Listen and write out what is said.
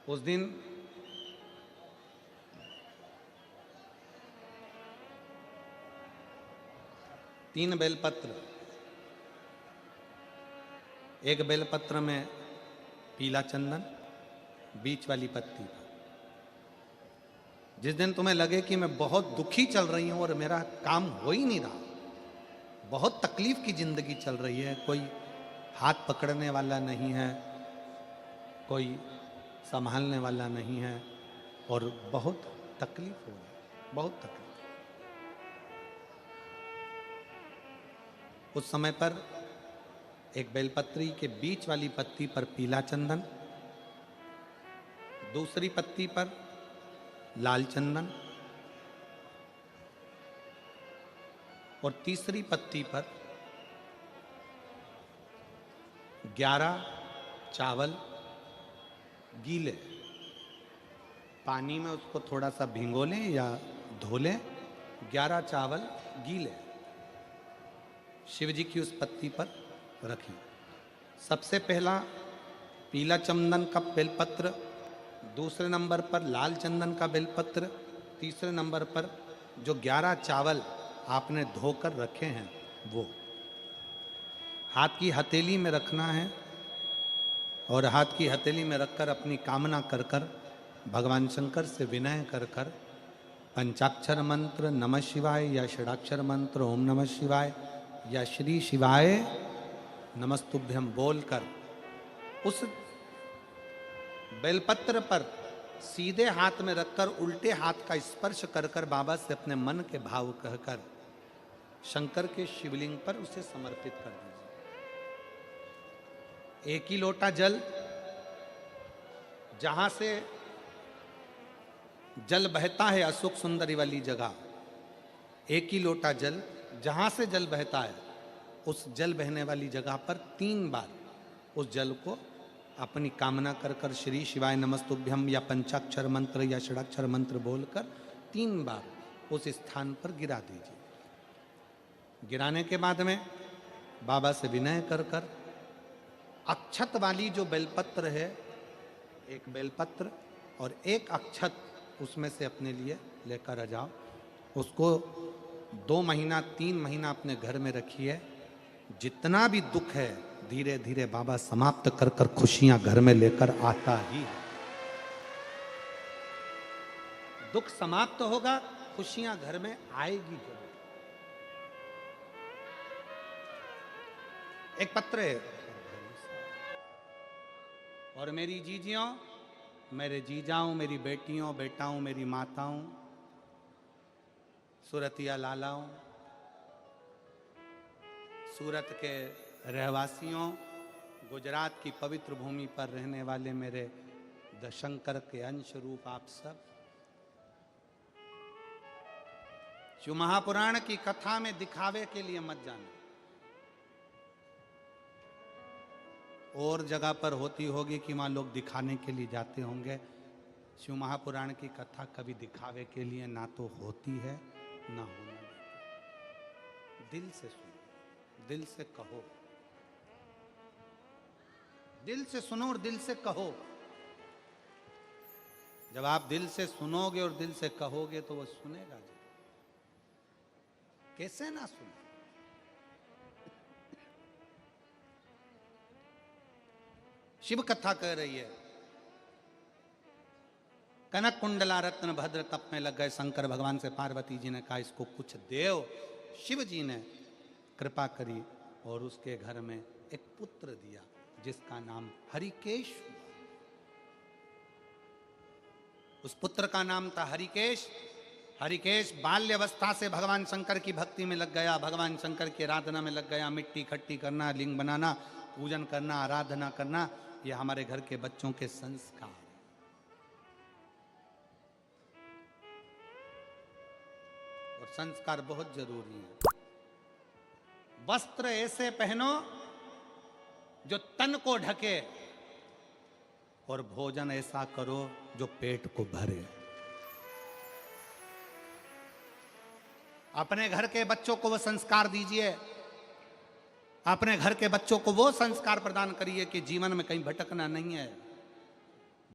उस दिन तीन बेलपत्र, एक बेलपत्र में पीला चंदन, बीच वाली पत्ती पर। जिस दिन तुम्हें लगे कि मैं बहुत दुखी चल रही हूं और मेरा काम हो ही नहीं रहा, बहुत तकलीफ की जिंदगी चल रही है, कोई हाथ पकड़ने वाला नहीं है, कोई संभालने वाला नहीं है और बहुत तकलीफ हो रही है, बहुत तकलीफ। उस समय पर एक बेलपत्री के बीच वाली पत्ती पर पीला चंदन, दूसरी पत्ती पर लाल चंदन और तीसरी पत्ती पर 11 चावल गीले, पानी में उसको थोड़ा सा भिगो लें या धो लें, 11 चावल गीले शिव जी की उस पत्ती पर रखें। सबसे पहला पीला चंदन का बेलपत्र, दूसरे नंबर पर लाल चंदन का बेलपत्र, तीसरे नंबर पर जो 11 चावल आपने धोकर रखे हैं वो हाथ की हथेली में रखना है और हाथ की हथेली में रखकर अपनी कामना कर कर भगवान शंकर से विनय कर कर पंचाक्षर मंत्र नमः शिवाय या षडाक्षर मंत्र ओम नमः शिवाय या श्री शिवाय नमस्तुभ्यम बोलकर उस बेलपत्र पर सीधे हाथ में रखकर उल्टे हाथ का स्पर्श कर कर बाबा से अपने मन के भाव कहकर शंकर के शिवलिंग पर उसे समर्पित कर दीजिए। एक ही लोटा जल, जहां से जल बहता है अशोक सुंदरी वाली जगह, एक ही लोटा जल, जहां से जल बहता है उस जल बहने वाली जगह पर 3 बार उस जल को अपनी कामना कर कर श्री शिवाय नमस्तुभ्यम या पंचाक्षर मंत्र या षडाक्षर मंत्र बोलकर 3 बार उस स्थान पर गिरा दीजिए। गिराने के बाद में बाबा से विनय कर कर अक्षत वाली जो बेलपत्र है, एक बेलपत्र और एक अक्षत उसमें से अपने लिए लेकर आ जाओ। उसको 2 महीना 3 महीना अपने घर में रखिए। जितना भी दुख है धीरे धीरे बाबा समाप्त कर कर खुशियां घर में लेकर आता ही है। दुख समाप्त होगा, खुशियां घर में आएगी जरूर। एक पत्र है, और मेरी जीजियों, मेरे जीजाओं, मेरी बेटियों, बेटाओं, मेरी माताओं, सूरतिया लालाओं, सूरत के रहवासियों, गुजरात की पवित्र भूमि पर रहने वाले मेरे दशंकर के अंश रूप आप सब, शिव महापुराण की कथा में दिखावे के लिए मत जाना। और जगह पर होती होगी कि वहां लोग दिखाने के लिए जाते होंगे। शिव महापुराण की कथा कभी दिखावे के लिए ना तो होती है ना होना देती। दिल से सुनो, दिल से कहो, दिल से सुनो और दिल से कहो। जब आप दिल से सुनोगे और दिल से कहोगे तो वो सुनेगा जी। कैसे ना सुने। शिव कथा कह रही है, कनक कुंडला रत्न भद्र तप में लग गए शंकर भगवान से पार्वती जी ने कहा इसको कुछ देव। शिव जी ने कृपा करी और उसके घर में एक पुत्र दिया जिसका नाम हरिकेश हुआ। उस पुत्र का नाम था हरिकेश। हरिकेश बाल्यवस्था से भगवान शंकर की भक्ति में लग गया, भगवान शंकर की आराधना में लग गया। मिट्टी इकट्ठी करना, लिंग बनाना, पूजन करना, आराधना करना, ये हमारे घर के बच्चों के संस्कार। और संस्कार बहुत जरूरी है। वस्त्र ऐसे पहनो जो तन को ढके और भोजन ऐसा करो जो पेट को भरे। अपने घर के बच्चों को वो संस्कार दीजिए, अपने घर के बच्चों को वो संस्कार प्रदान करिए कि जीवन में कहीं भटकना नहीं है।